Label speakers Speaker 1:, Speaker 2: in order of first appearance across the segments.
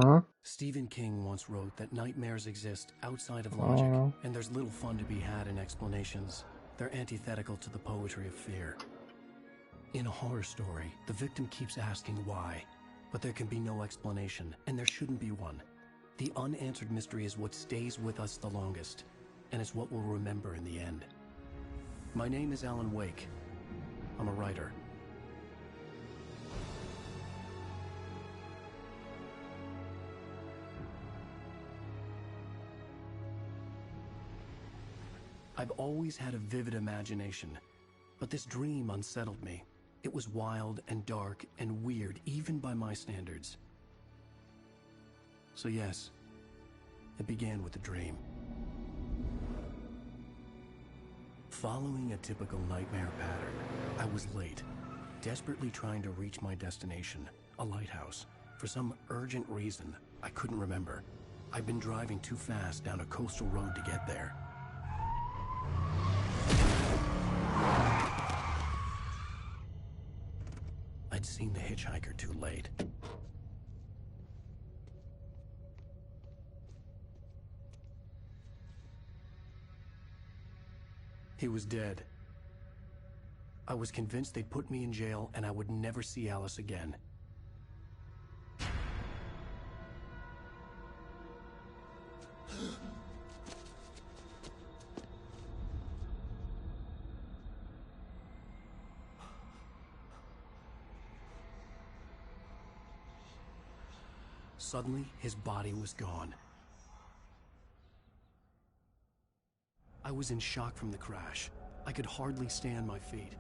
Speaker 1: Huh?
Speaker 2: Stephen King once wrote that nightmares exist outside of
Speaker 1: I don't
Speaker 2: logic,
Speaker 1: know.
Speaker 2: and there's little fun to be had in explanations. They're antithetical to the poetry of fear. In a horror story, the victim keeps asking why, but there can be no explanation, and there shouldn't be one. The unanswered mystery is what stays with us the longest, and it's what we'll remember in the end. My name is Alan Wake. I'm a writer. I've always had a vivid imagination, but this dream unsettled me. It was wild and dark and weird, even by my standards. So yes, it began with a dream. Following a typical nightmare pattern, I was late, desperately trying to reach my destination, a lighthouse. For some urgent reason, I couldn't remember. I'd been driving too fast down a coastal road to get there. I'd seen the hitchhiker too late. He was dead. I was convinced they'd put me in jail and I would never see Alice again. Suddenly, his body was gone. I was in shock from the crash. I could hardly stand my feet.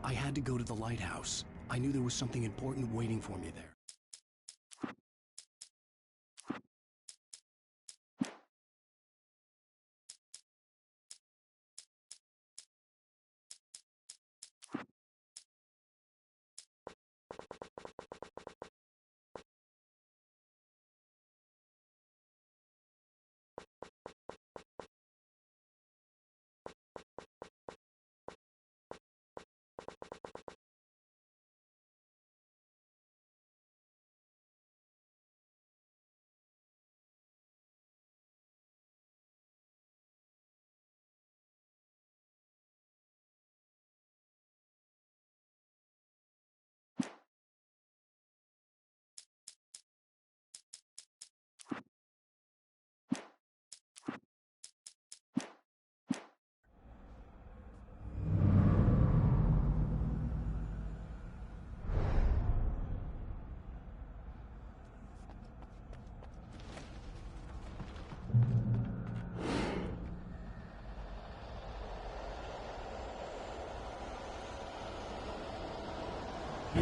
Speaker 2: I had to go to the lighthouse. I knew there was something important waiting for me there.
Speaker 3: You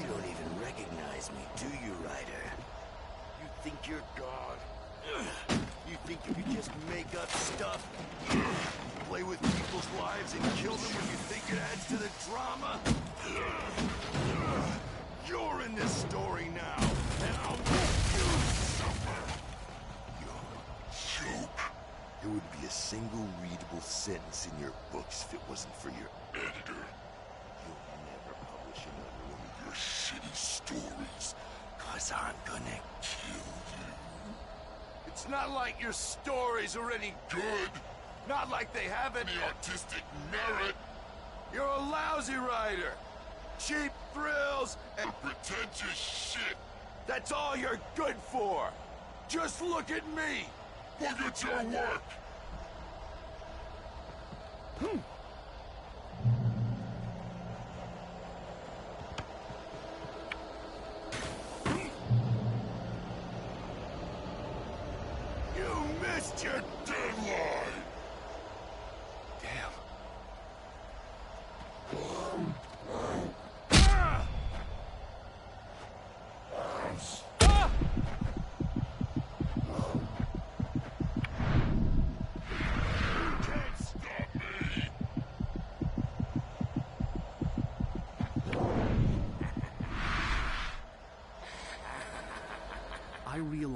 Speaker 3: don't even recognize me, do you, Ryder? You think you're God? You think you could just make up stuff? Play with people's lives and kill them when you think it adds to the drama? You're in this story now, and I'll make you suffer! Your joke. There would be a single readable sentence in your books if it wasn't for your editor. You'll never publish another one of your shitty stories, 'cause I'm gonna kill you. It's not like your stories are any good. Not like they have any artistic merit. You're a lousy writer. Cheap thrills and pretentious shit. That's all you're good for. Just look at me. Look at your work.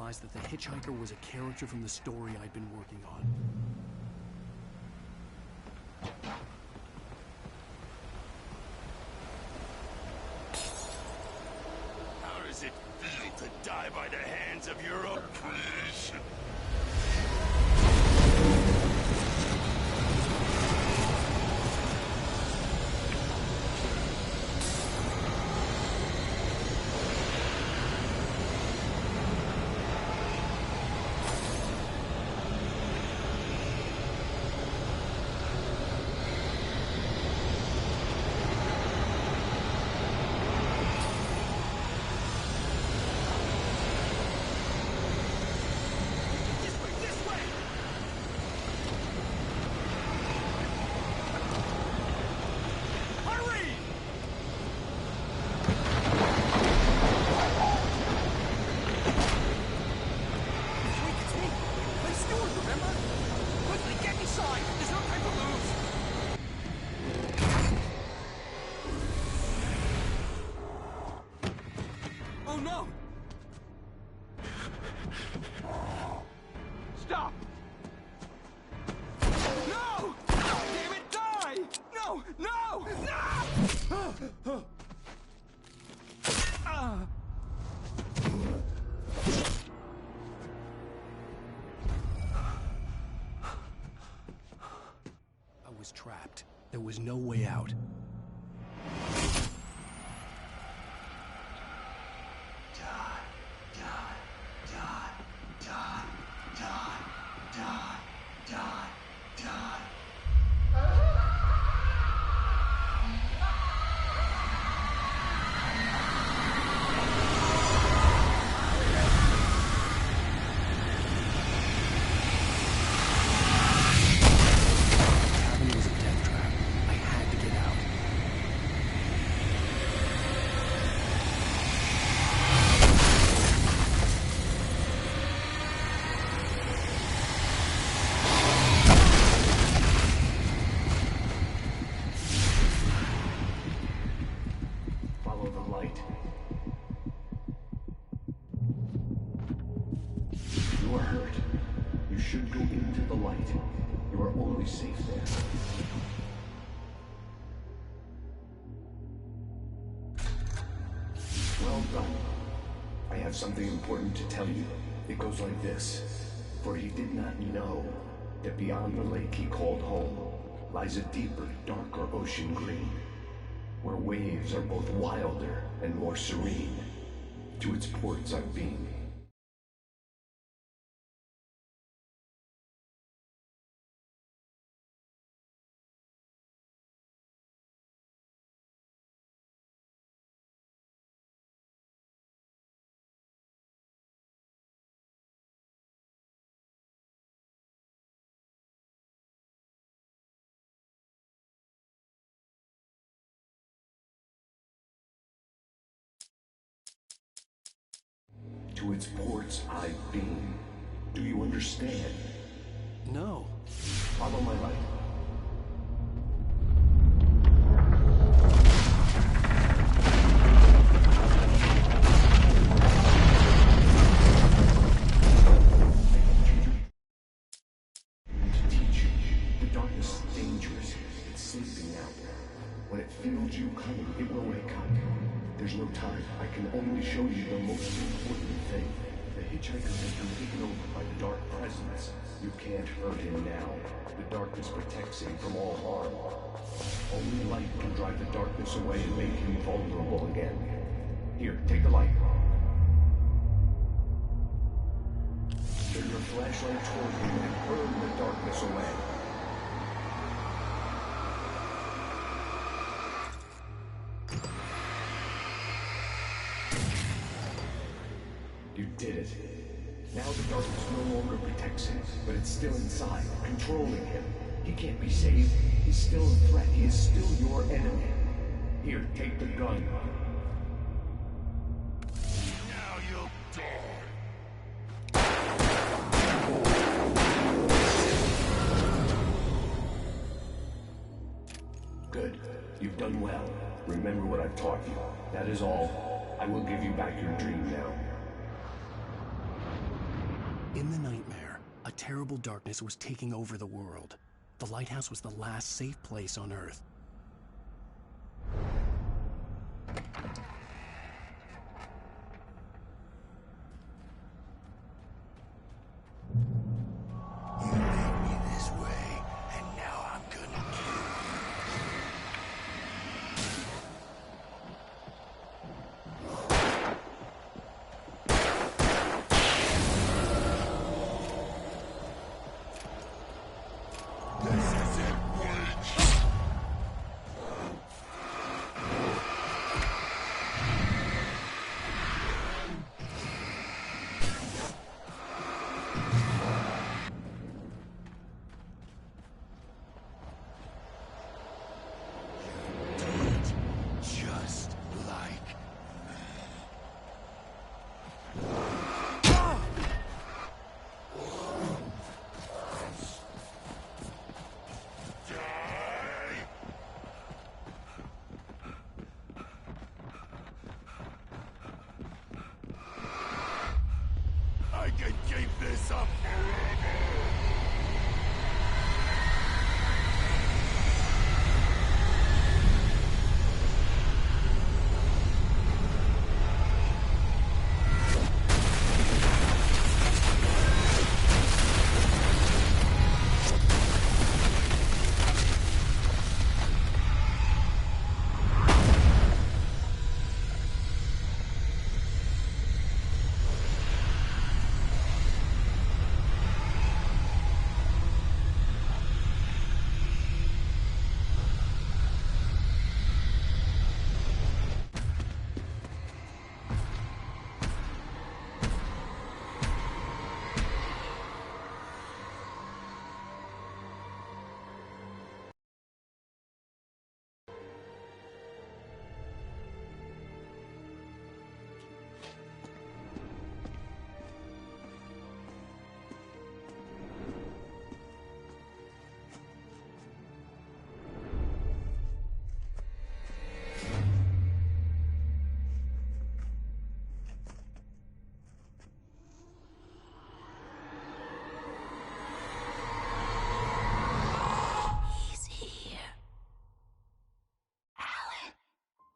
Speaker 2: realized that the hitchhiker was a character from the story I'd been working on.
Speaker 3: How does it feel to die by the hands of your own creation?
Speaker 2: No! Stop! No! Damn it, die! No! No! No! I was trapped. There was no way out.
Speaker 1: You are hurt. You should go into the light. You are only safe there. Well done. I have something important to tell you. It goes like this. For he did not know that beyond the lake he called home lies a deeper, darker ocean green, where waves are both wilder and more serene. To its ports I've been. To its ports I've been. Do you understand?
Speaker 2: No.
Speaker 1: Follow my light. To teach you, the darkness is dangerous. It's sleeping now. When it feels you coming, it will wake up. There's no time. I can only show you the most important thing. The hitchhiker has been taken over by the dark presence. You can't hurt him now. The darkness protects him from all harm. Only light can drive the darkness away and make him vulnerable again. Here, take the light. Turn your flashlight toward him and burn the darkness away. You did it. Now the darkness no longer protects him, but it's still inside, controlling him. He can't be saved. He's still a threat. He is still your enemy. Here, take the gun.
Speaker 3: Now you'll die.
Speaker 1: Good. You've done well. Remember what I've taught you. That is all. I will give you back your dream now.
Speaker 2: In the nightmare, a terrible darkness was taking over the world. The lighthouse was the last safe place on Earth.
Speaker 3: You made me this way, and now I'm gonna kill you. This isn't Wake. Just like I can keep this up forever.
Speaker 4: He's here. Alan,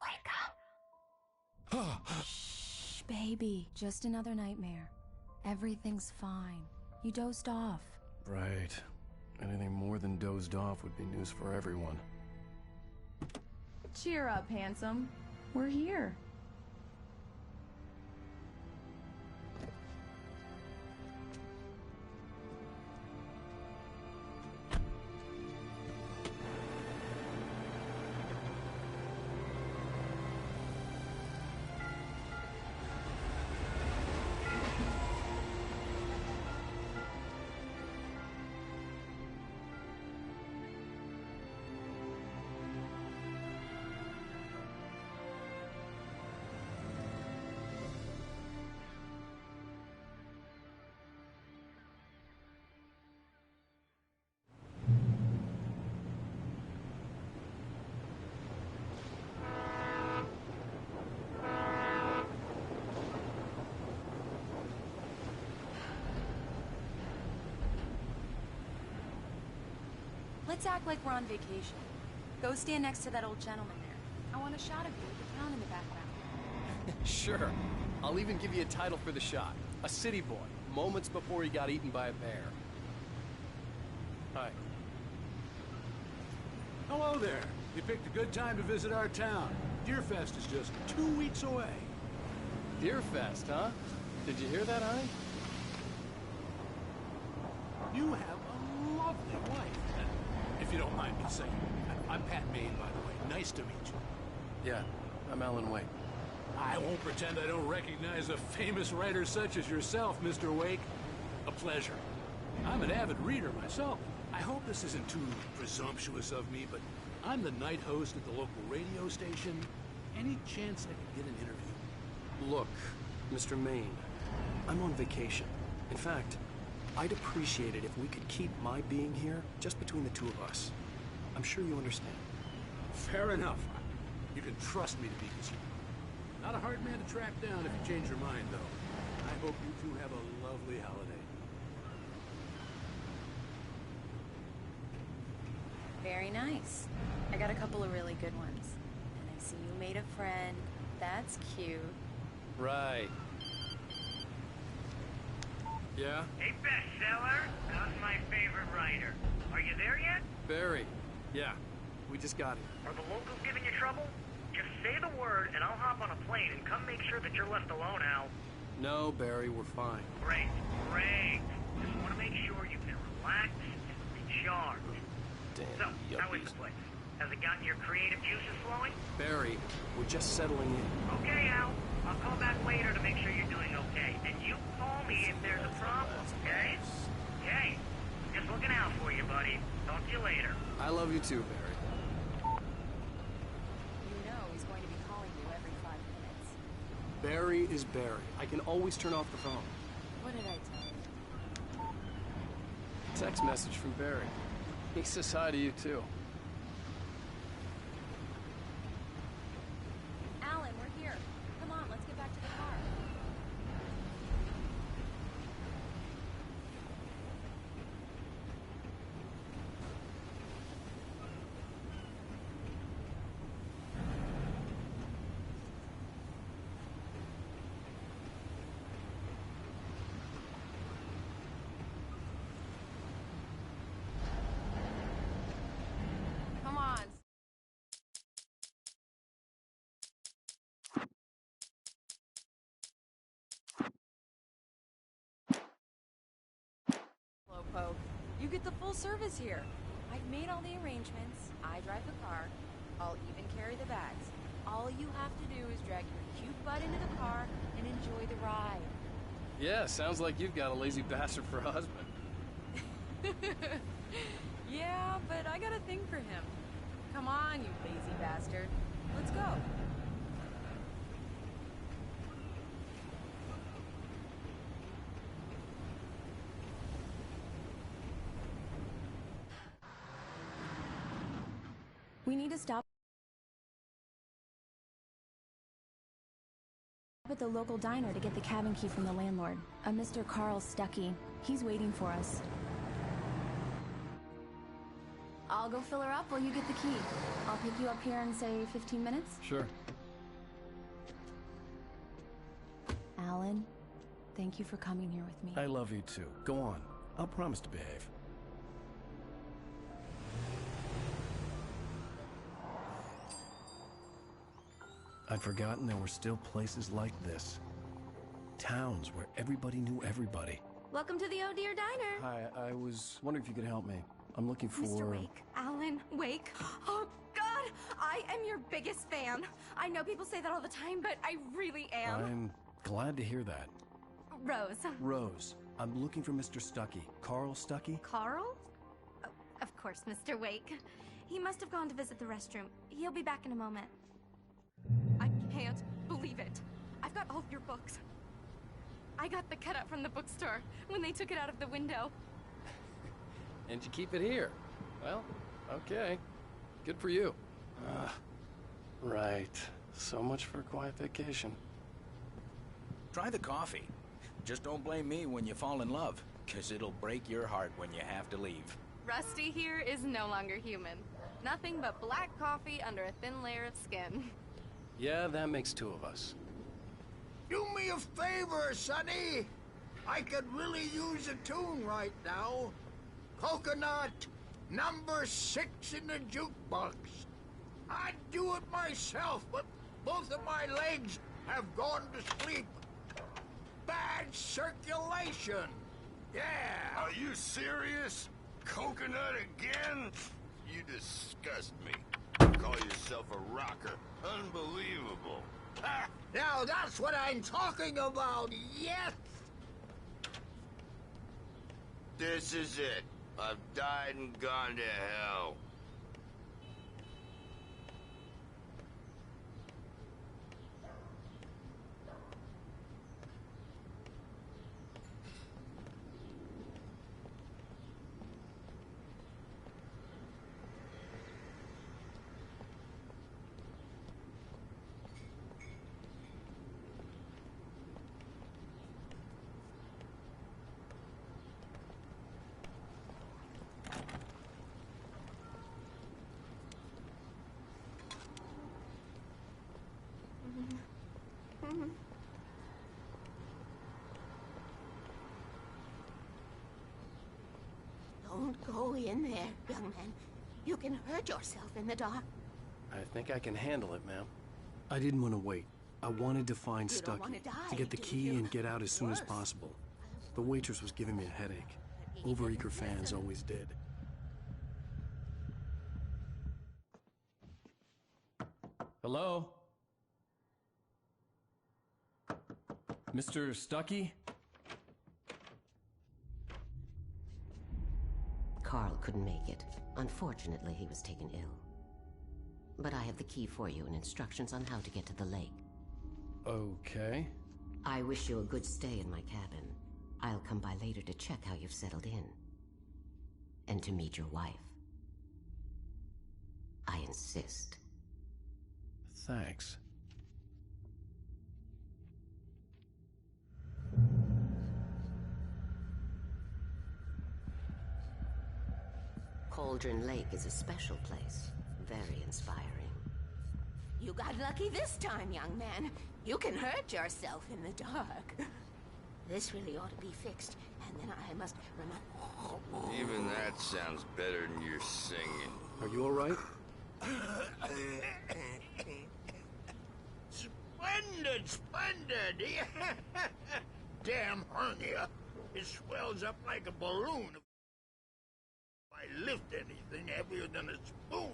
Speaker 4: wake up. Shh, baby. Just another nightmare. Everything's fine. You dozed off.
Speaker 2: Right. Anything more than dozed off would be news for everyone.
Speaker 5: Cheer up, handsome. We're here.
Speaker 4: Let's act like we're on vacation. Go stand next to that old gentleman there. I want a shot of you with the town in the background.
Speaker 2: Sure. I'll even give you a title for the shot. A city boy, moments before he got eaten by a bear. Hi.
Speaker 6: Hello there. You picked a good time to visit our town. Deerfest is just 2 weeks away.
Speaker 2: Deerfest, huh? Did you hear that, honey?
Speaker 6: You have a lovely wife. If you don't mind me saying. I'm Pat Maine, by the way. Nice to meet you.
Speaker 2: Yeah, I'm Alan Wake.
Speaker 6: I won't pretend I don't recognize a famous writer such as yourself, Mr. Wake. A pleasure. I'm an avid reader myself. I hope this isn't too presumptuous of me, but I'm the night host at the local radio station. Any chance I could get an interview?
Speaker 2: Look, Mr. Maine, I'm on vacation. In fact, I'd appreciate it if we could keep my being here just between the two of us. I'm sure you understand.
Speaker 6: Fair enough. You can trust me to be discreet. Not a hard man to track down if you change your mind, though. I hope you two have a lovely holiday.
Speaker 4: Very nice. I got a couple of really good ones. And I see you made a friend. That's cute.
Speaker 2: Right. Yeah?
Speaker 7: Hey, bestseller. How's my favorite writer? Are you there yet?
Speaker 2: Barry. Yeah. We just got here.
Speaker 7: Are the locals giving you trouble? Just say the word and I'll hop on a plane and come make sure that you're left alone, Al.
Speaker 2: No, Barry, we're fine.
Speaker 7: Great, great. Just want to make sure you can relax and recharge.
Speaker 2: Damn
Speaker 7: So, how is
Speaker 2: yuppies.
Speaker 7: the place? Has it gotten your creative juices flowing?
Speaker 2: Barry, we're just settling in.
Speaker 7: Okay, Al. I'll call back later to make sure you're doing okay. And you call me if there's a problem, okay? Okay. Just looking out for you, buddy. Talk to you later.
Speaker 2: I love you too, Barry.
Speaker 4: You know he's going to be calling you every 5 minutes.
Speaker 2: Barry is Barry. I can always turn off the phone.
Speaker 4: What did I tell you?
Speaker 2: Text message from Barry. He says hi to you too.
Speaker 4: Alan, we're here. Come on, let's get back to the car. Come on. Slowpoke. You get the full service here. I've made all the arrangements. I drive the car. I'll even carry the bags. All you have to do is drag your cute butt into the car and enjoy the ride.
Speaker 2: Yeah, sounds like you've got a lazy bastard for a husband.
Speaker 4: Yeah, but I got a thing for him. Come on, you lazy bastard. Let's go. We need to stop at the local diner to get the cabin key from the landlord, a Mr. Carl Stuckey. He's waiting for us. I'll go fill her up while you get the key. I'll pick you up here in, say, 15 minutes?
Speaker 2: Sure.
Speaker 4: Alan, thank you for coming here with me.
Speaker 2: I love you too. Go on. I'll promise to behave. I'd forgotten there were still places like this. Towns where everybody knew everybody.
Speaker 8: Welcome to the Oh Dear Diner.
Speaker 2: Hi, I was wondering if you could help me. I'm looking for...
Speaker 8: Mr. Wake. Alan Wake. Oh, God! I am your biggest fan. I know people say that all the time, but I really am.
Speaker 2: I'm glad to hear that.
Speaker 8: Rose.
Speaker 2: Rose, I'm looking for Mr. Stuckey. Carl Stuckey?
Speaker 8: Carl? Oh, of course, Mr. Wake. He must have gone to visit the restroom. He'll be back in a moment. I can't believe it. I've got all of your books. I got the cutout from the bookstore when they took it out of the window.
Speaker 2: And you keep it here. Well, okay. Good for you. Right. So much for a quiet vacation.
Speaker 9: Try the coffee. Just don't blame me when you fall in love, 'cause it'll break your heart when you have to leave.
Speaker 5: Rusty here is no longer human. Nothing but black coffee under a thin layer of skin.
Speaker 2: Yeah, that makes two of us.
Speaker 10: Do me a favor, Sonny. I could really use a tune right now. Coconut, number 6 in the jukebox. I'd do it myself, but both of my legs have gone to sleep. Bad circulation. Yeah.
Speaker 3: Are you serious? Coconut again? You disgust me. Call yourself a rocker. Unbelievable.
Speaker 10: Ah, now that's what I'm talking about, yes!
Speaker 3: This is it. I've died and gone to hell.
Speaker 11: go in there, young man. You can hurt yourself in the dark.
Speaker 2: I think I can handle it, ma'am. I didn't want to wait. I wanted to find
Speaker 11: You don't
Speaker 2: Stucky,
Speaker 11: wanna die,
Speaker 2: to get the
Speaker 11: do
Speaker 2: key
Speaker 11: you?
Speaker 2: and get out as soon as
Speaker 11: Worse.
Speaker 2: possible. The waitress was giving me a headache. Overeager fans always did. Hello? Mr. Stucky?
Speaker 12: Carl couldn't make it. Unfortunately, he was taken ill. But I have the key for you and instructions on how to get to the lake.
Speaker 2: Okay.
Speaker 12: I wish you a good stay in my cabin. I'll come by later to check how you've settled in. And to meet your wife. I insist.
Speaker 2: Thanks.
Speaker 12: Cauldron Lake is a special place. Very inspiring.
Speaker 11: You got lucky this time, young man. You can hurt yourself in the dark. This really ought to be fixed, and then I must remember.
Speaker 3: Even that sounds better than your singing.
Speaker 2: Are you all right?
Speaker 10: Splendid, splendid! Damn hernia. It swells up like a balloon. If I lift anything heavier than a spoon.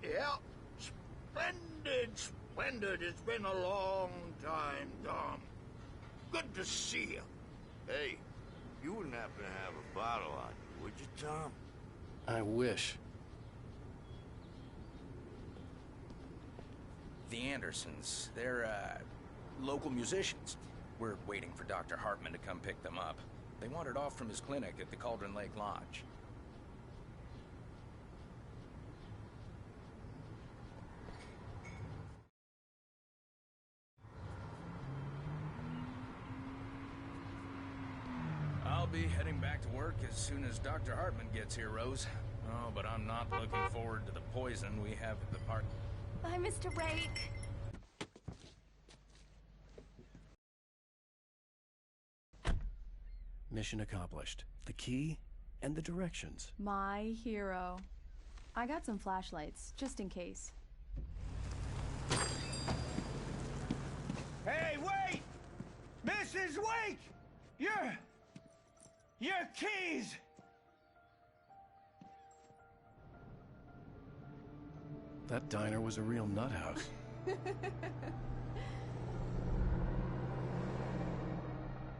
Speaker 10: Yeah, splendid, splendid. It's been a long time, Tom. Good to see you.
Speaker 3: Hey, you wouldn't happen to have a bottle on you, would you, Tom?
Speaker 2: I wish.
Speaker 9: The Andersons, they're, local musicians. We're waiting for Dr. Hartman to come pick them up. They wandered off from his clinic at the Cauldron Lake Lodge. I'll be heading back to work as soon as Dr. Hartman gets here, Rose. Oh, but I'm not looking forward to the poison we have at the park.
Speaker 8: Bye, Mr. Wake.
Speaker 2: Mission accomplished. The key and the directions.
Speaker 13: My hero. I got some flashlights, just in case.
Speaker 10: Hey, wait! Mrs. Wake! Your keys!
Speaker 2: That diner was a real nut house.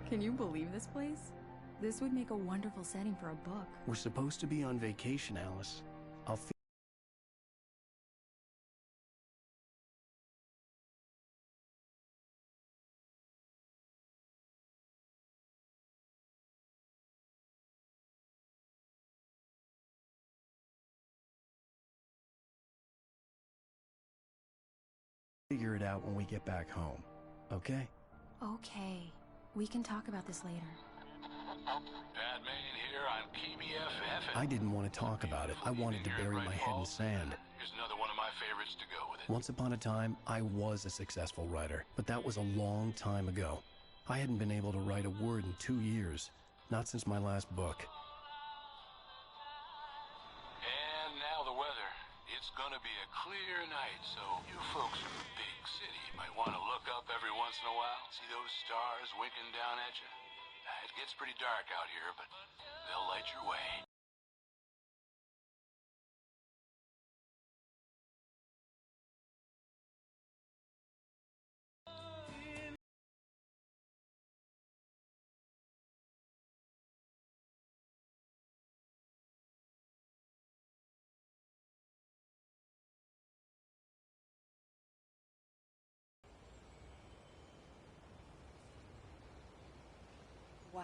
Speaker 13: Can you believe this place? This would make a wonderful setting for a book.
Speaker 2: We're supposed to be on vacation, Alice. I'll figure it out when we get back home, okay?
Speaker 13: Okay. We can talk about this later.
Speaker 6: Bad man here on KBFF.
Speaker 2: I didn't want to talk about it. I wanted to bury my head in sand.
Speaker 6: Here's another one of my favorites to go with it.
Speaker 2: Once upon a time, I was a successful writer, but that was a long time ago. I hadn't been able to write a word in 2 years, not since my last book.
Speaker 6: And now the weather. It's gonna be a clear night, so you folks in the big city might want to look up every once in a while. See those stars winking down at you? It gets pretty dark out here, but they'll light your way.
Speaker 13: Wow.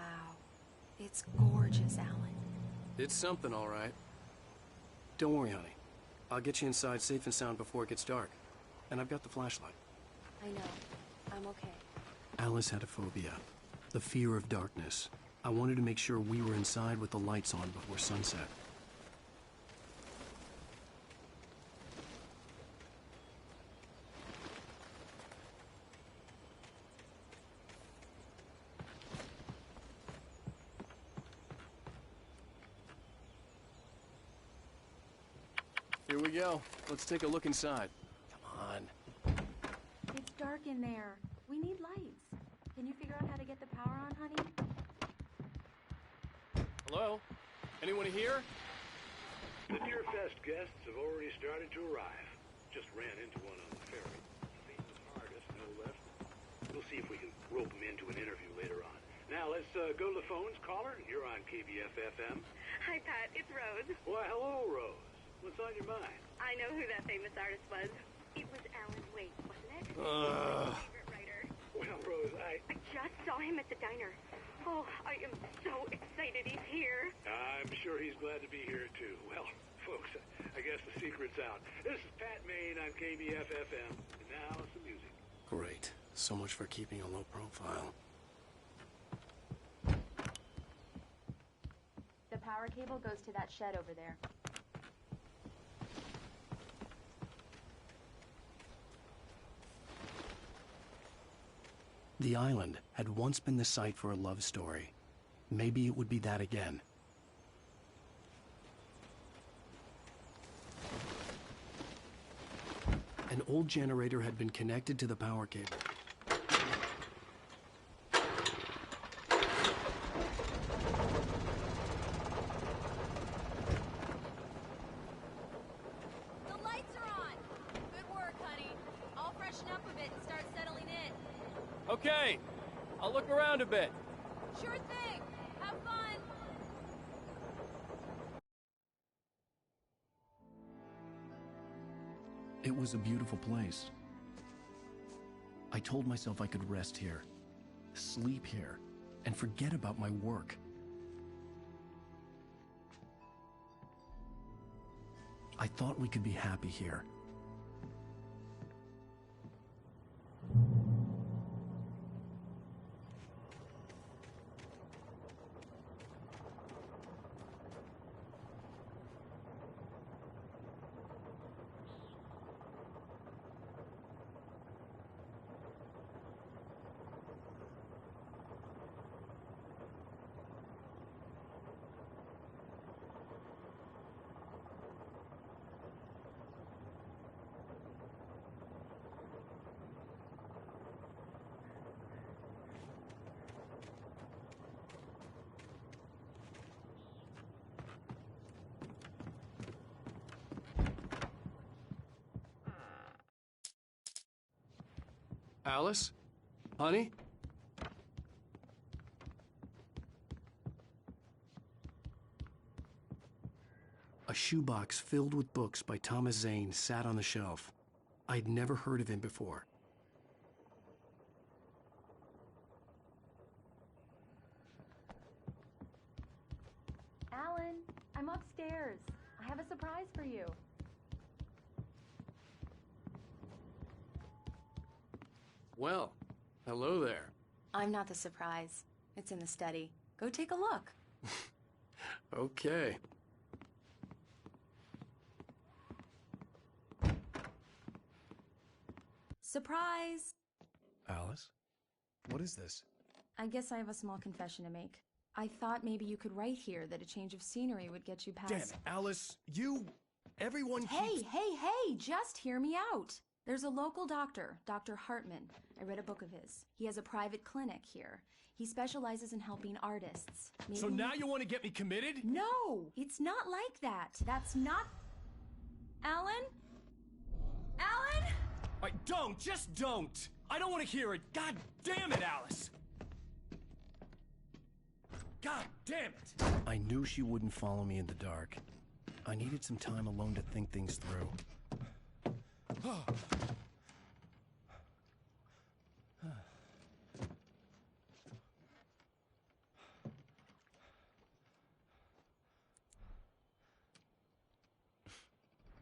Speaker 13: It's gorgeous, Alan.
Speaker 2: It's something, all right. Don't worry, honey. I'll get you inside safe and sound before it gets dark. And I've got the flashlight.
Speaker 13: I know. I'm okay.
Speaker 2: Alice had a phobia. The fear of darkness. I wanted to make sure we were inside with the lights on before sunset. Here we go. Let's take a look inside. Come on.
Speaker 8: It's dark in there. We need lights. Can you figure out how to get the power on, honey?
Speaker 2: Hello? Anyone here?
Speaker 14: The Deer Fest guests have already started to arrive. Just ran into one on the ferry. Famous artist, no less. We'll see if we can rope him into an interview later on. Now, let's go to the phones. Caller, you're on KBF-FM.
Speaker 15: Hi, Pat. It's Rose.
Speaker 14: Why, hello, Rose. What's on your mind?
Speaker 15: I know who that famous artist was. It was Alan Wake, wasn't it? Favorite writer.
Speaker 14: Well, Rose, I
Speaker 15: just saw him at the diner. Oh, I am so excited he's here.
Speaker 14: I'm sure he's glad to be here, too. Well, folks, I guess the secret's out. This is Pat Maine on KBF-FM. And now, some music.
Speaker 2: Great. So much for keeping a low profile.
Speaker 4: The power cable goes to that shed over there.
Speaker 2: The island had once been the site for a love story. Maybe it would be that again. An old generator had been connected to the power cable.
Speaker 4: The lights are on! Good work, honey. I'll freshen up a bit and start settling in.
Speaker 2: Okay, I'll look around a bit.
Speaker 4: Sure thing! Have fun!
Speaker 2: It was a beautiful place. I told myself I could rest here, sleep here, and forget about my work. I thought we could be happy here. Alice? Honey? A shoebox filled with books by Thomas Zane sat on the shelf. I'd never heard of him before.
Speaker 4: Alan, I'm upstairs. I have a surprise for you.
Speaker 2: Well, hello there.
Speaker 13: I'm not the surprise. It's in the study. Go take a look.
Speaker 2: Okay.
Speaker 13: Surprise!
Speaker 2: Alice? What is this?
Speaker 13: I guess I have a small confession to make. I thought maybe you could write here that a change of scenery would get you past...
Speaker 2: Damn it, Alice, everyone
Speaker 13: Hey, just hear me out. There's a local doctor, Dr. Hartman. I read a book of his. He has a private clinic here. He specializes in helping artists. Maybe
Speaker 2: So now you want to get me committed?
Speaker 13: No, it's not like that. That's not... Alan? Alan?
Speaker 2: Just don't! I don't want to hear it! God damn it, Alice! God damn it! I knew she wouldn't follow me in the dark. I needed some time alone to think things through.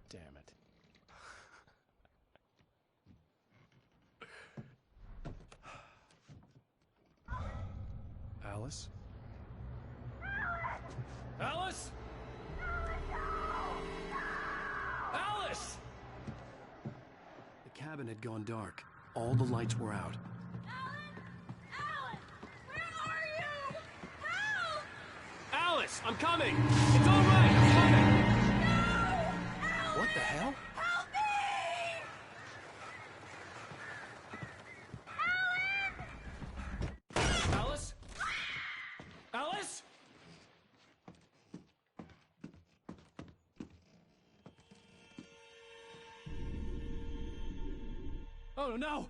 Speaker 2: Damn it. Alice? Alice? Alice! The cabin had gone dark. All the lights were out.
Speaker 4: Alan! Where are you? Help!
Speaker 2: Alice, I'm coming! It's all right, I'm coming!
Speaker 4: No!
Speaker 2: What the Oh, no!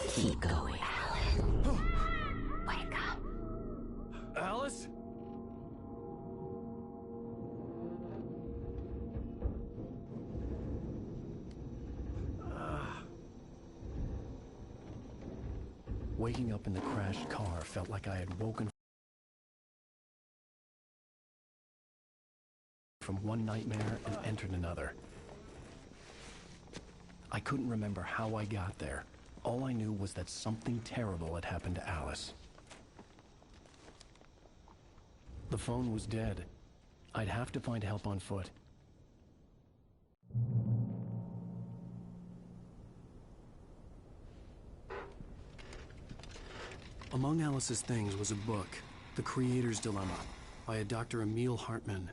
Speaker 12: Keep going, Alan. Wake up.
Speaker 2: Alice? Waking up in the crashed car felt like I had woken from one nightmare and entered another. I couldn't remember how I got there. All I knew was that something terrible had happened to Alice. The phone was dead. I'd have to find help on foot. Among Alice's things was a book, The Creator's Dilemma, by a Dr. Emil Hartman.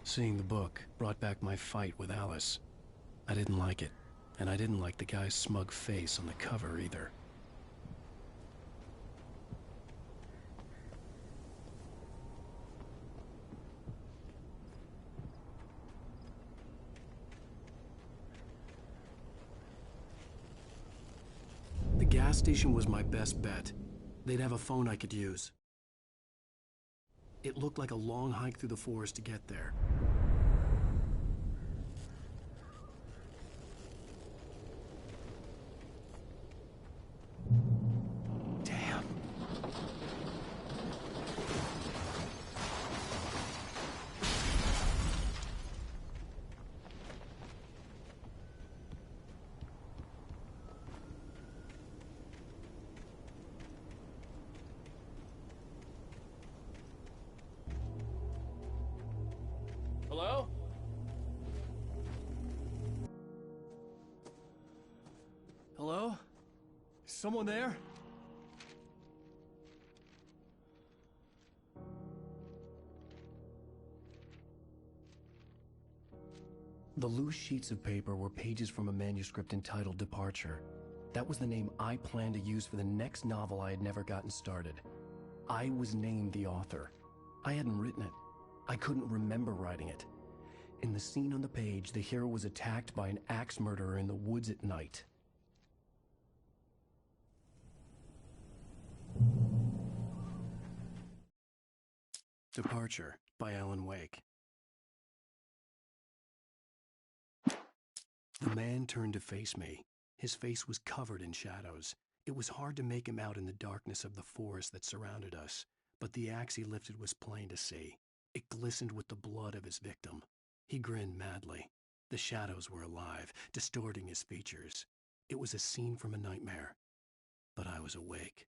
Speaker 2: Seeing the book brought back my fight with Alice. I didn't like it, and I didn't like the guy's smug face on the cover either. The gas station was my best bet. They'd have a phone I could use. It looked like a long hike through the forest to get there. Damn. Hello? Hello? Is someone there? The loose sheets of paper were pages from a manuscript entitled Departure. That was the name I planned to use for the next novel I had never gotten started. I was named the author. I hadn't written it. I couldn't remember writing it. In the scene on the page, the hero was attacked by an axe murderer in the woods at night. Departure by Alan Wake. The man turned to face me. His face was covered in shadows. It was hard to make him out in the darkness of the forest that surrounded us, but the axe he lifted was plain to see. It glistened with the blood of his victim. He grinned madly. The shadows were alive, distorting his features. It was a scene from a nightmare, but I was awake.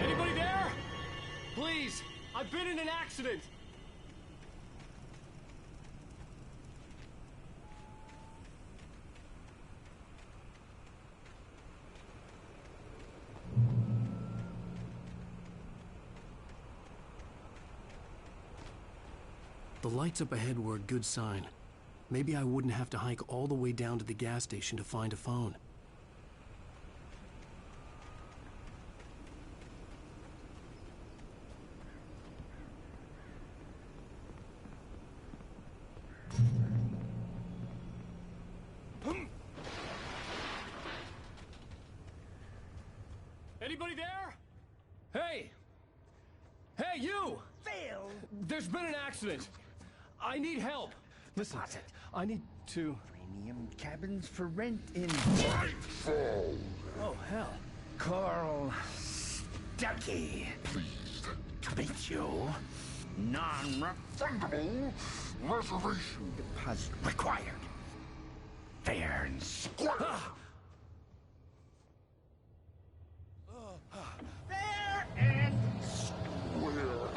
Speaker 16: Anybody there? Please, I've been in an accident.
Speaker 2: The lights up ahead were a good sign. Maybe I wouldn't have to hike all the way down to the gas station to find a phone.
Speaker 16: Anybody there? Hey! Hey, you!
Speaker 10: Phil!
Speaker 16: There's been an accident. I need help.
Speaker 2: Listen, I need to...
Speaker 10: Premium cabins for rent in...
Speaker 3: Nightfall!
Speaker 16: Oh, hell.
Speaker 10: Carl Stuckey.
Speaker 3: Pleased
Speaker 10: To meet you. Non-refundable
Speaker 3: reservation
Speaker 10: deposit required. Fair and square. Fair and
Speaker 3: where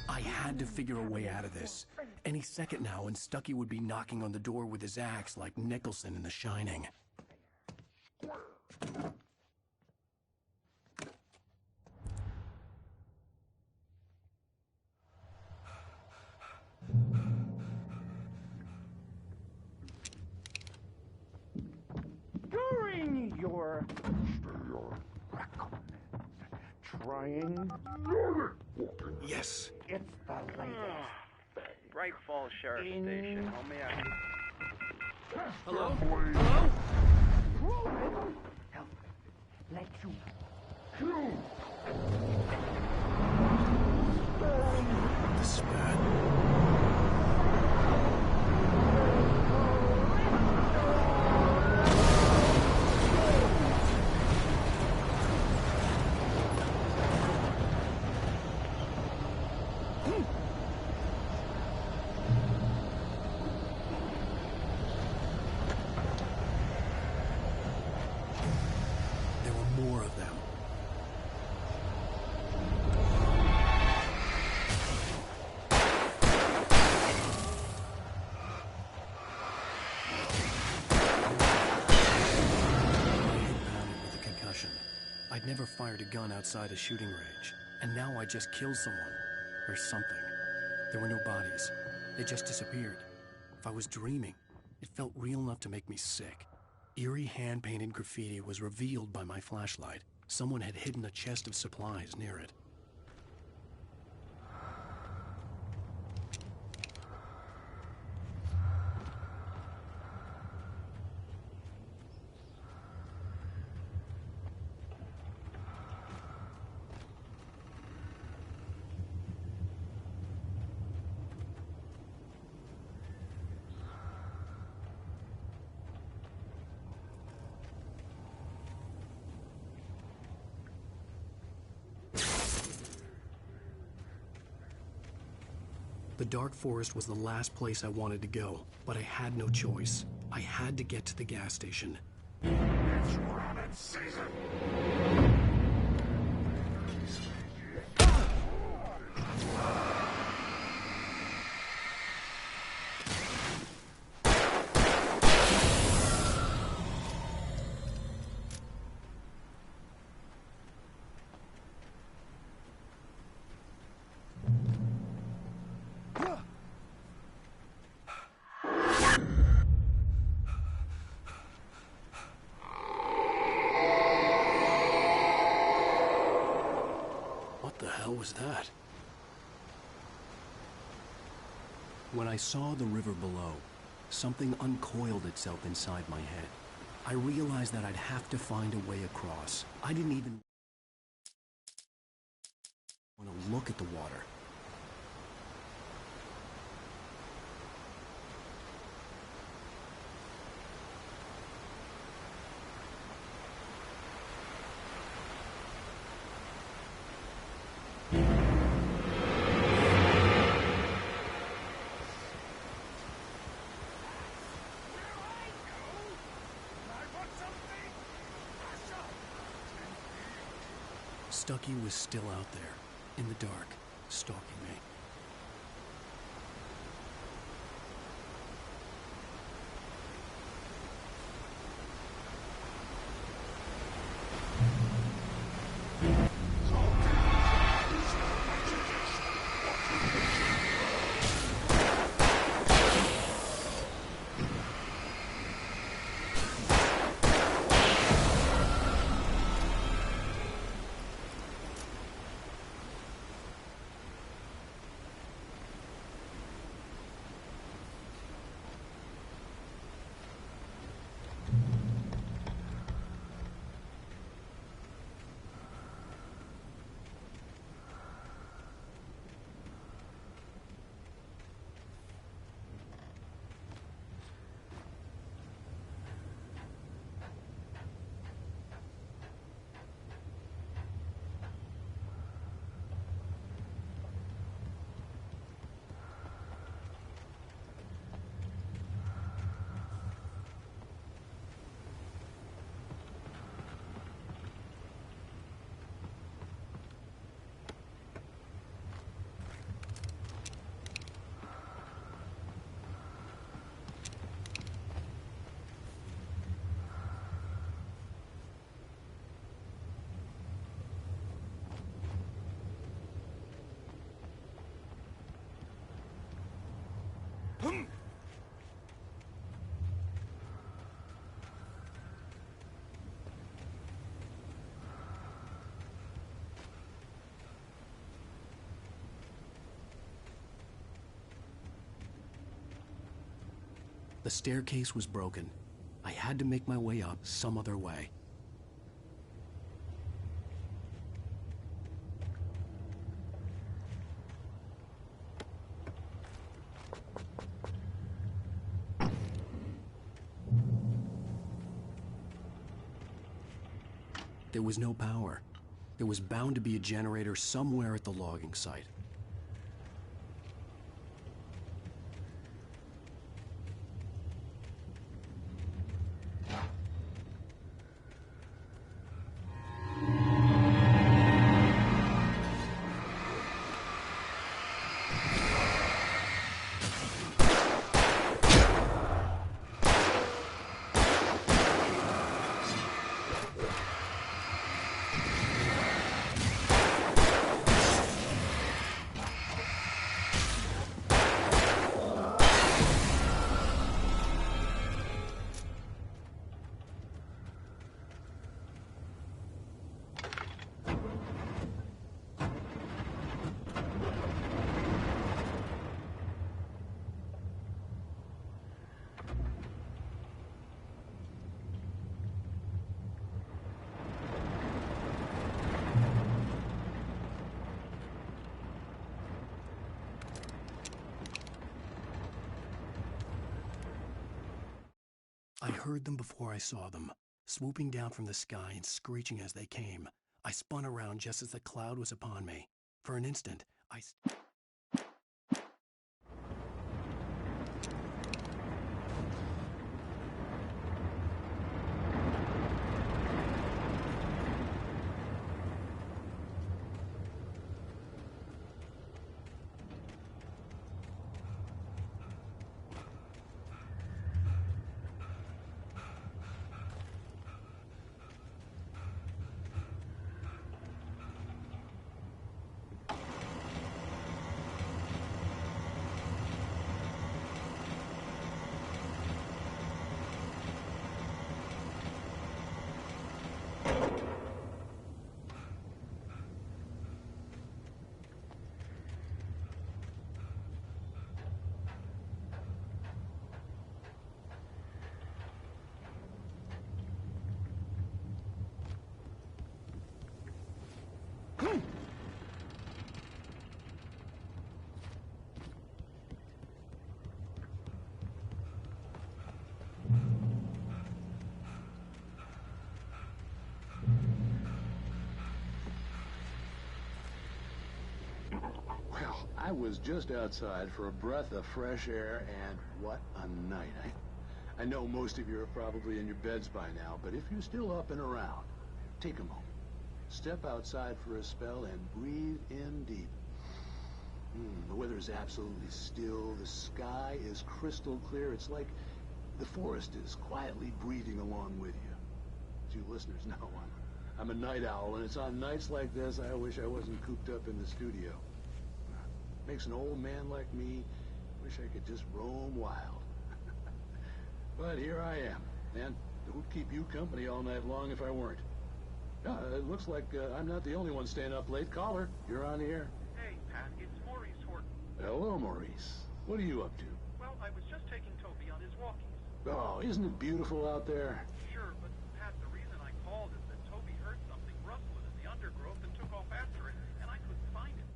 Speaker 2: I had to figure a way out of this. Any second now, and Stucky would be knocking on the door with his axe like Nicholson in The Shining.
Speaker 17: During your trying.
Speaker 2: Yes.
Speaker 17: It's the latest.
Speaker 18: Bright Falls Sheriff Station. How may I?
Speaker 16: Hello?
Speaker 17: Hello? Help. Let you.
Speaker 2: This is bad. There were more of them. With a concussion. I'd never fired a gun outside a shooting range, and now I just killed someone. Or something. There were no bodies. They just disappeared. If I was dreaming, it felt real enough to make me sick. Eerie hand-painted graffiti was revealed by my flashlight. Someone had hidden a chest of supplies near it. The dark forest was the last place I wanted to go, but I had no choice. I had to get to the gas station.
Speaker 3: It's rabbit season.
Speaker 2: What the hell was that? When I saw the river below, something uncoiled itself inside my head. I realized that I'd have to find a way across. I didn't even want to look at the water. Stucky was still out there, in the dark, stalking me. The staircase was broken. I had to make my way up some other way. There was no power. There was bound to be a generator somewhere at the logging site. I heard them before I saw them, swooping down from the sky and screeching as they came. I spun around just as the cloud was upon me. For an instant,
Speaker 14: Well, I was just outside for a breath of fresh air, and what a night. I know most of you are probably in your beds by now, but if you're still up and around, take a moment. Step outside for a spell and breathe in deep. The weather is absolutely still. The sky is crystal clear. It's like the forest is quietly breathing along with you. As you listeners know, I'm a night owl, and it's on nights like this I wish I wasn't cooped up in the studio. Makes an old man like me wish I could just roam wild. But here I am, and who'd keep you company all night long if I weren't? It looks like I'm not the only one staying up late. Caller, you're on the air.
Speaker 19: Hey, Pat, it's Maurice Horton.
Speaker 14: Hello, Maurice. What are you up to?
Speaker 19: Well, I was just taking Toby on his walkies.
Speaker 14: Oh, isn't it beautiful out there?
Speaker 19: Sure, but Pat, the reason I called is that Toby heard something rustling in the undergrowth and took off after it, and I couldn't find it.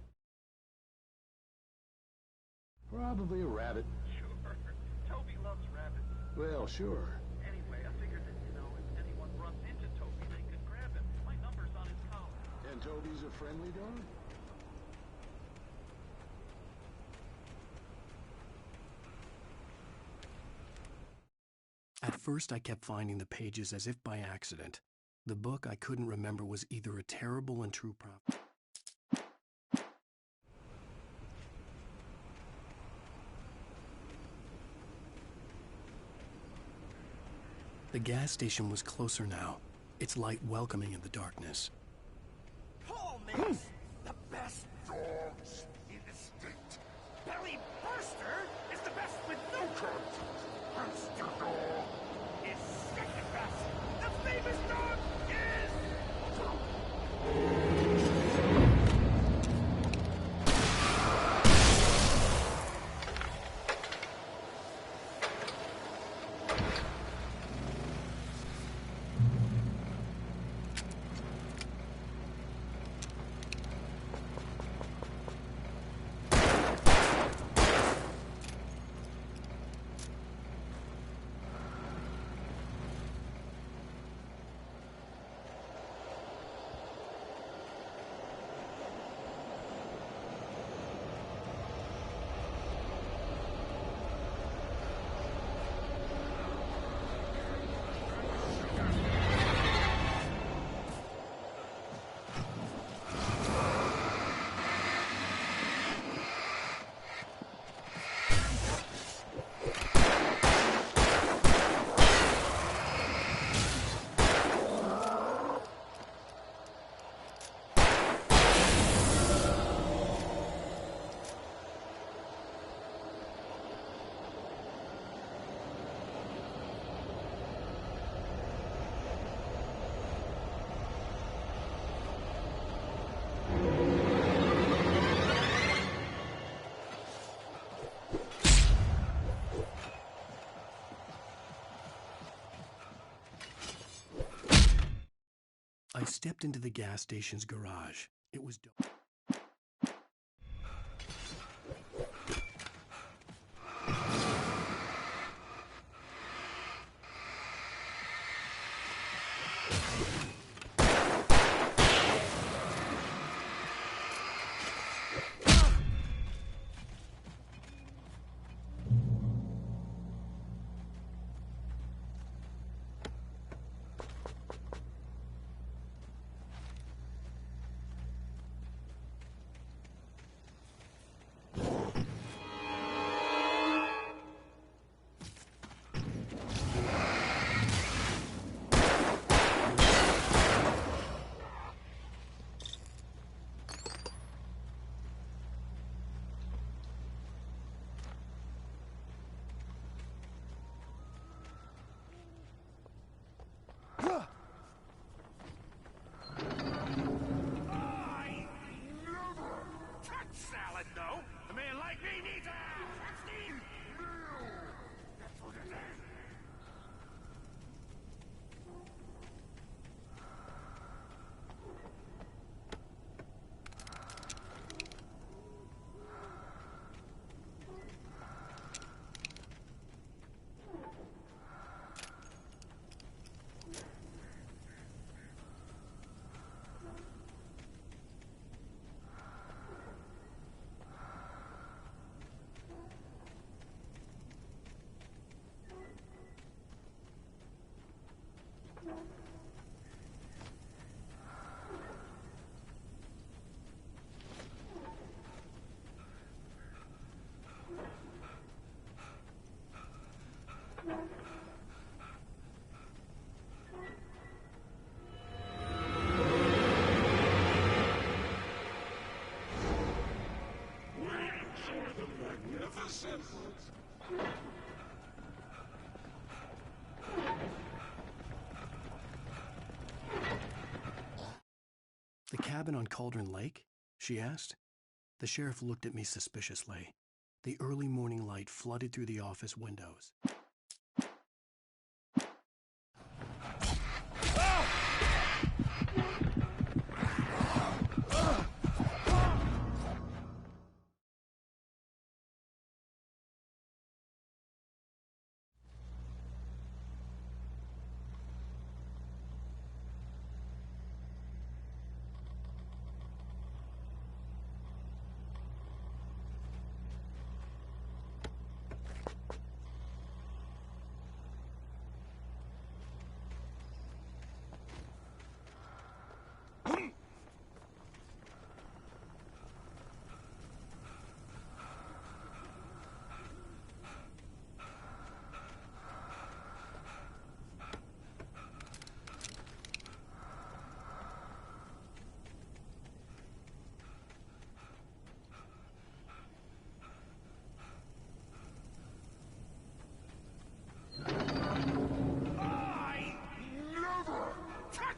Speaker 14: Probably a rabbit.
Speaker 19: Sure. Toby loves rabbits.
Speaker 14: Well, sure.
Speaker 19: Anyway, I figured that, if anyone runs into Toby, they could grab him. My number's on his collar.
Speaker 14: And Toby's a friendly dog?
Speaker 2: At first, I kept finding the pages as if by accident. The book I couldn't remember was either a terrible and true prophecy. The gas station was closer now, its light welcoming in the darkness.
Speaker 3: Paul makes the best dogs in the state. Belly Burster is the best with no cut. Monster Dog is second best. The famous dog is...
Speaker 2: I stepped into the gas station's garage. It was dark.
Speaker 3: Salad, though. A man like me needs a hefty meal. That's what it is.
Speaker 2: The cabin on Cauldron Lake? She asked. The sheriff looked at me suspiciously. The early morning light flooded through the office windows.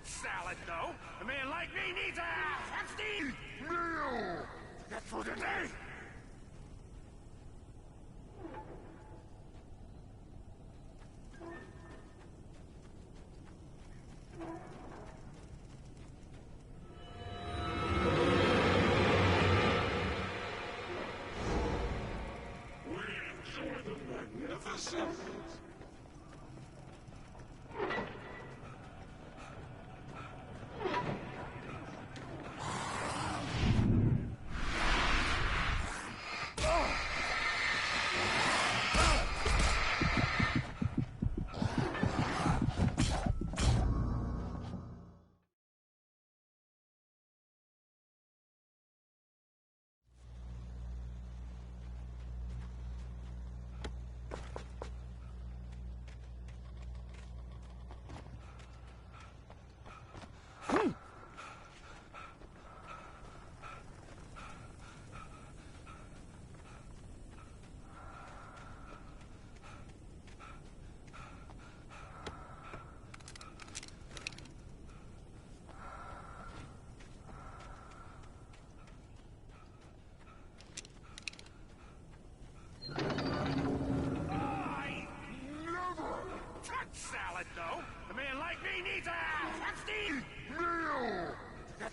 Speaker 3: Salad, though. A man like me needs a hefty meal. That's what it is. Magnificent.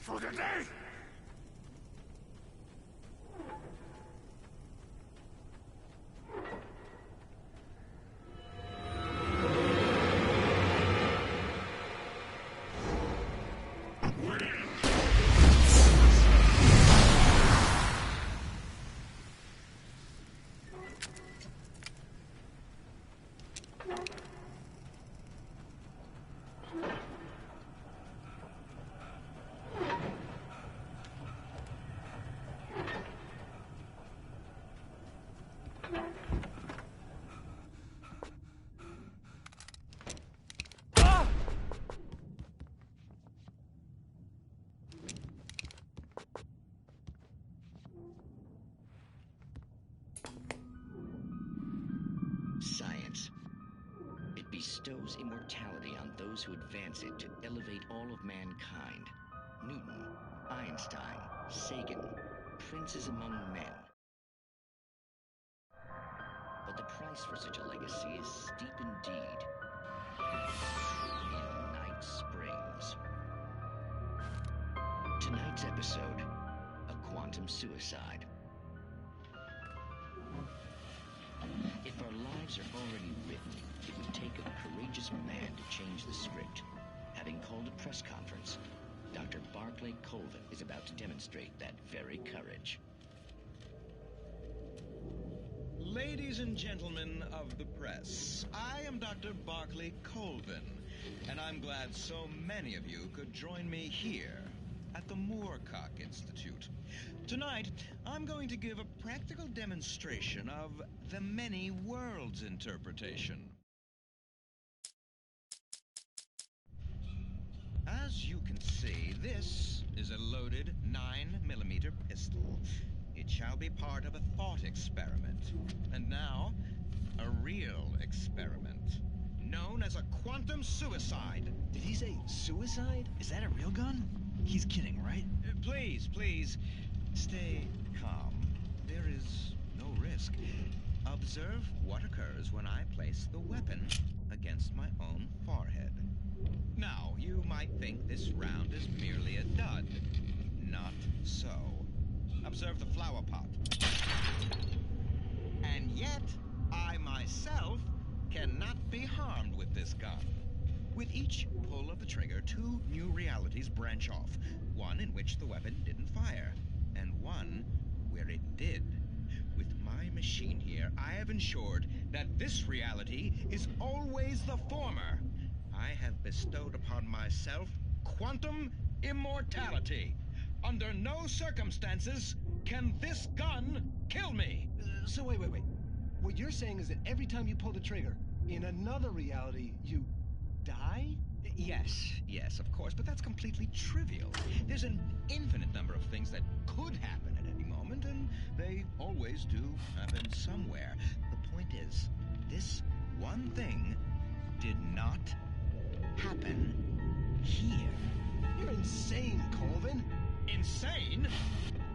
Speaker 3: for the day!
Speaker 20: Science. It bestows immortality on those who advance it to elevate all of mankind. Newton, Einstein, Sagan, princes among men. But the price for such a legacy is steep indeed. In Night Springs. Tonight's episode, a quantum suicide. If our lives are already written, it would take a courageous man to change the script. Having called a press conference, Dr. Barclay Colvin is about to demonstrate that very courage.
Speaker 21: Ladies and gentlemen of the press, I am Dr. Barclay Colvin, and I'm glad so many of you could join me here at the Moorcock Institute. Tonight, I'm going to give a practical demonstration of the many worlds interpretation. As you can see, this is a loaded 9mm pistol. It shall be part of a thought experiment. And now, a real experiment, known as a quantum suicide.
Speaker 22: Did he say suicide? Is that a real gun? He's kidding, right?
Speaker 21: Please, stay calm. There is no risk. Observe what occurs when I place the weapon against my own forehead. Now, you might think this round is merely a dud. Not so. Observe the flower pot. And yet, I myself cannot be harmed with this gun. With each pull of the trigger, two new realities branch off. One in which the weapon didn't fire, and one where it did. With my machine here, I have ensured that this reality is always the former. I have bestowed upon myself quantum immortality. Under no circumstances can this gun kill me.
Speaker 22: So wait. What you're saying is that every time you pull the trigger, in another reality, you die?
Speaker 21: Yes, of course, but that's completely trivial. There's an infinite number of things that could happen at any moment, and they always do happen somewhere. The point is, this one thing did not happen here.
Speaker 22: You're insane, Colvin.
Speaker 21: Insane?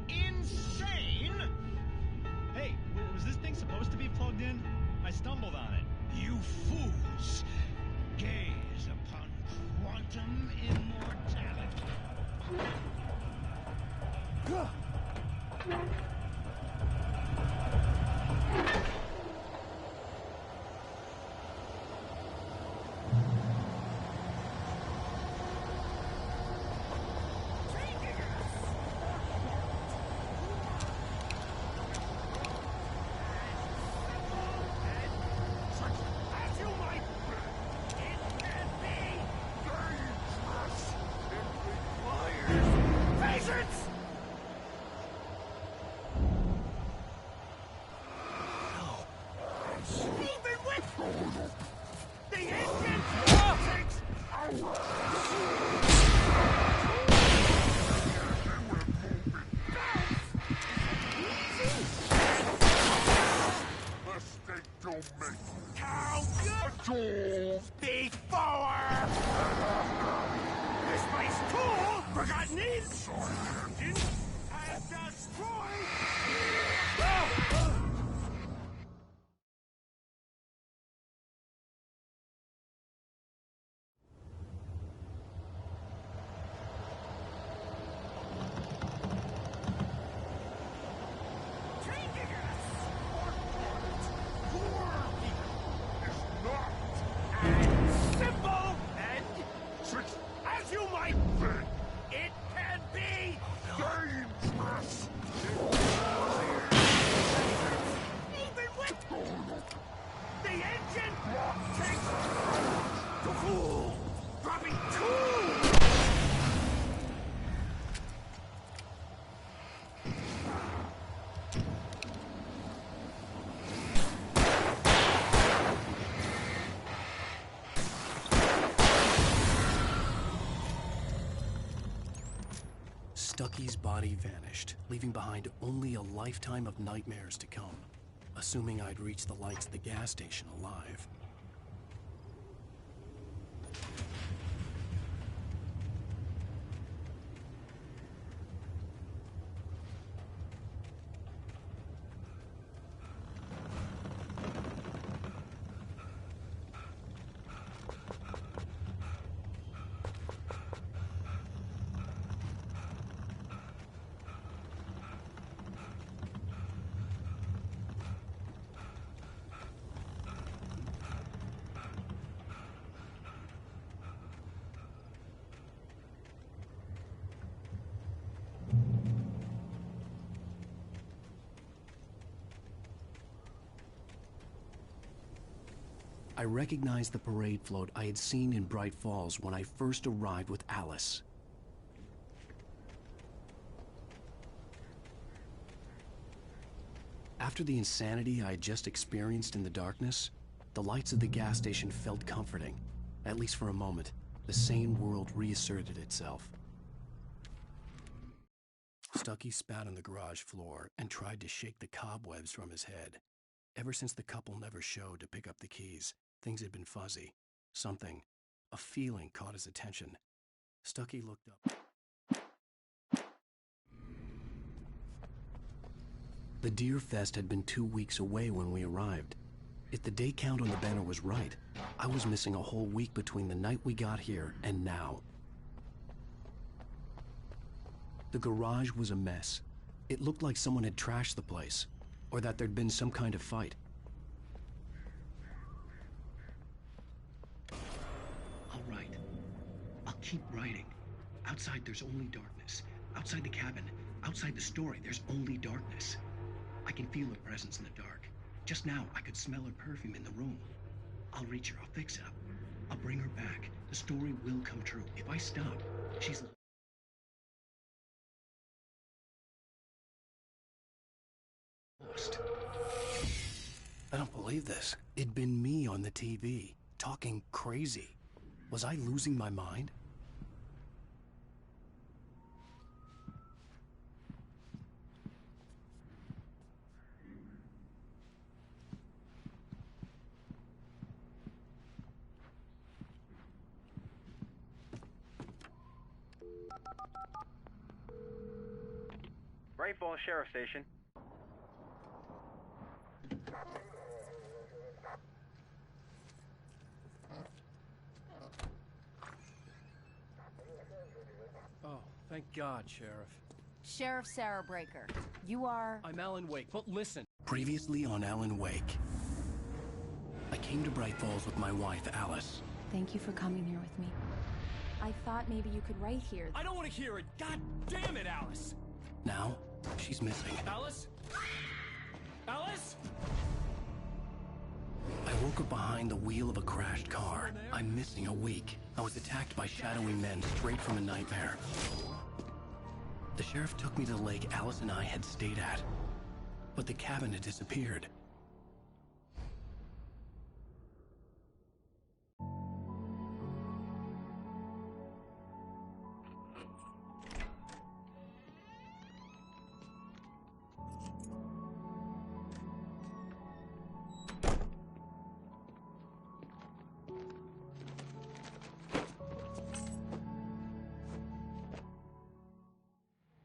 Speaker 21: Insane?
Speaker 16: Hey, was this thing supposed to be plugged in? I stumbled on it.
Speaker 21: You fools! Gaze upon quantum immortality.
Speaker 3: This place cool, forgotten is and destroyed.
Speaker 2: Stucky's body vanished, leaving behind only a lifetime of nightmares to come, assuming I'd reach the lights at the gas station alive. I recognized the parade float I had seen in Bright Falls when I first arrived with Alice. After the insanity I had just experienced in the darkness, the lights of the gas station felt comforting. At least for a moment, the sane world reasserted itself. Stucky spat on the garage floor and tried to shake the cobwebs from his head. Ever since the couple never showed to pick up the keys, things had been fuzzy. Something, a feeling caught his attention. Stucky looked up. The Deer Fest had been 2 weeks away when we arrived. If the day count on the banner was right, I was missing a whole week between the night we got here and now. The garage was a mess. It looked like someone had trashed the place, or that there'd been some kind of fight. I'll write. I'll keep writing. Outside there's only darkness. Outside the cabin, outside the story, there's only darkness. I can feel her presence in the dark. Just now, I could smell her perfume in the room. I'll reach her, I'll fix it up. I'll bring her back. The story will come true. If I stop, she's... lost. I don't believe this. It'd been me on the TV, talking crazy. Was I losing my mind?
Speaker 18: Bright Falls Sheriff Station.
Speaker 2: Oh, thank God, Sheriff.
Speaker 13: Sheriff Sarah Breaker. You are...
Speaker 2: I'm Alan Wake, but listen. Previously on Alan Wake. I came to Bright Falls with my wife, Alice.
Speaker 13: Thank you for coming here with me. I thought maybe you could write here.
Speaker 16: I don't want to hear it! God damn it, Alice!
Speaker 2: Now, she's missing.
Speaker 16: Alice? Alice?
Speaker 2: I woke up behind the wheel of a crashed car. I'm missing a week. I was attacked by shadowy men straight from a nightmare. The sheriff took me to the lake Alice and I had stayed at. But the cabin had disappeared.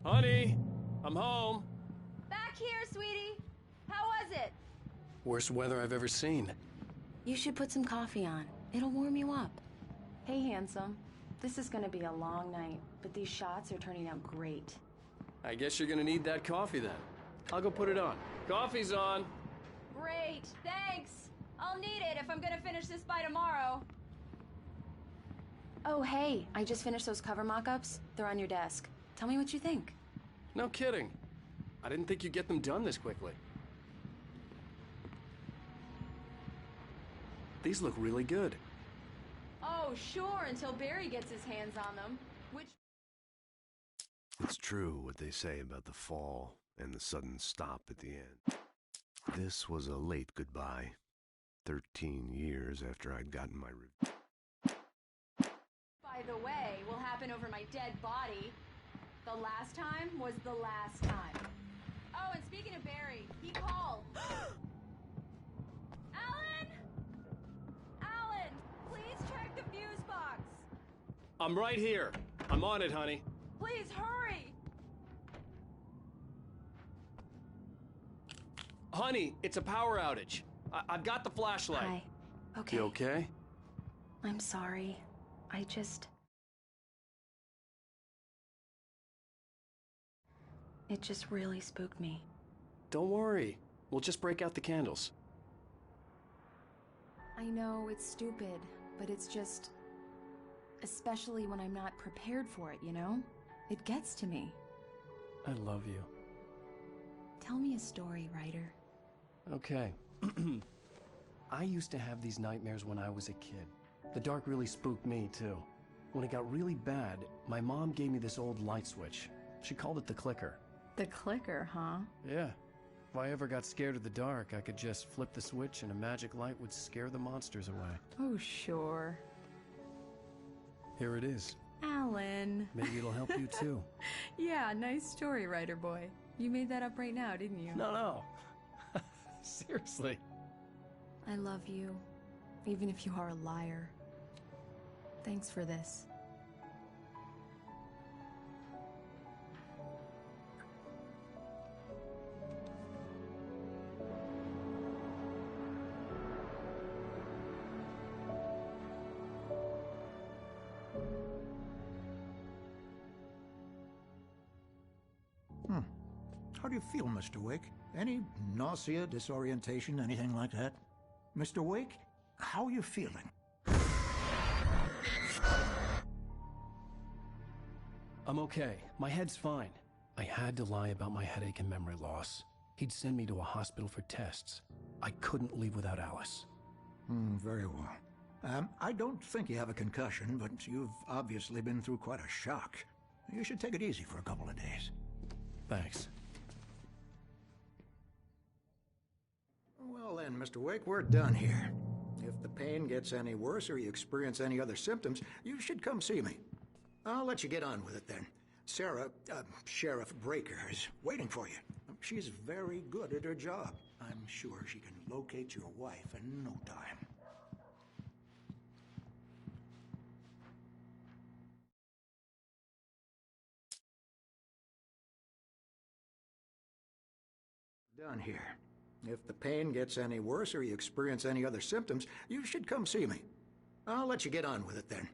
Speaker 16: Honey, I'm home.
Speaker 13: Back here, sweetie. How was it?
Speaker 2: Worst weather I've ever seen.
Speaker 13: You should put some coffee on. It'll warm you up. Hey, handsome. This is gonna be a long night, but these shots are turning out great.
Speaker 16: I guess you're gonna need that coffee then. I'll go put it on. Coffee's on.
Speaker 13: Great, thanks. I'll need it if I'm gonna finish this by tomorrow. Oh, hey, I just finished those cover mock-ups. They're on your desk. Tell me what you think.
Speaker 16: No kidding. I didn't think you'd get them done this quickly.
Speaker 2: These look really good.
Speaker 13: Oh, sure, until Barry gets his hands on them. Which...
Speaker 1: It's true what they say about the fall and the sudden stop at the end. This was a late goodbye. 13 years after I'd gotten my
Speaker 13: By the way, will happen over my dead body. The last time was the last time. Oh, and speaking of Barry, he called. Alan! Alan, please check the fuse box.
Speaker 16: I'm right here. I'm on it, honey.
Speaker 13: Please hurry!
Speaker 16: Honey, it's a power outage. I've got the flashlight.
Speaker 13: Hi. Okay.
Speaker 16: You okay?
Speaker 13: I'm sorry. It just really spooked me.
Speaker 16: Don't worry. We'll just break out the candles.
Speaker 13: I know it's stupid, but it's just... Especially when I'm not prepared for it, you know? It gets to me.
Speaker 2: I love you.
Speaker 13: Tell me a story, writer.
Speaker 2: Okay. I used to have these nightmares when I was a kid. The dark really spooked me, too. When it got really bad, my mom gave me this old light switch. She called it the clicker.
Speaker 13: The clicker, huh?
Speaker 2: Yeah. If I ever got scared of the dark, I could just flip the switch and a magic light would scare the monsters away.
Speaker 13: Oh, sure.
Speaker 2: Here it is.
Speaker 13: Alan.
Speaker 2: Maybe it'll help you, too.
Speaker 13: Yeah, nice story, writer boy. You made that up right now, didn't you?
Speaker 2: No. Seriously.
Speaker 13: I love you, even if you are a liar. Thanks for this.
Speaker 10: How do you feel, Mr. Wake? Any nausea, disorientation, anything like that? Mr. Wake, how are you feeling?
Speaker 2: I'm okay. My head's fine. I had to lie about my headache and memory loss. He'd send me to a hospital for tests. I couldn't leave without Alice.
Speaker 10: Very well. I don't think you have a concussion, but you've obviously been through quite a shock. You should take it easy for a couple of days.
Speaker 2: Thanks.
Speaker 10: Well then, Mr. Wake, we're done here. If the pain gets any worse or you experience any other symptoms, you should come see me. I'll let you get on with it then. Sarah, Sheriff Breaker, is waiting for you. She's very good at her job. I'm sure she can locate your wife in no time. Done here. If the pain gets any worse or you experience any other symptoms, you should come see me. I'll let you get on with it then.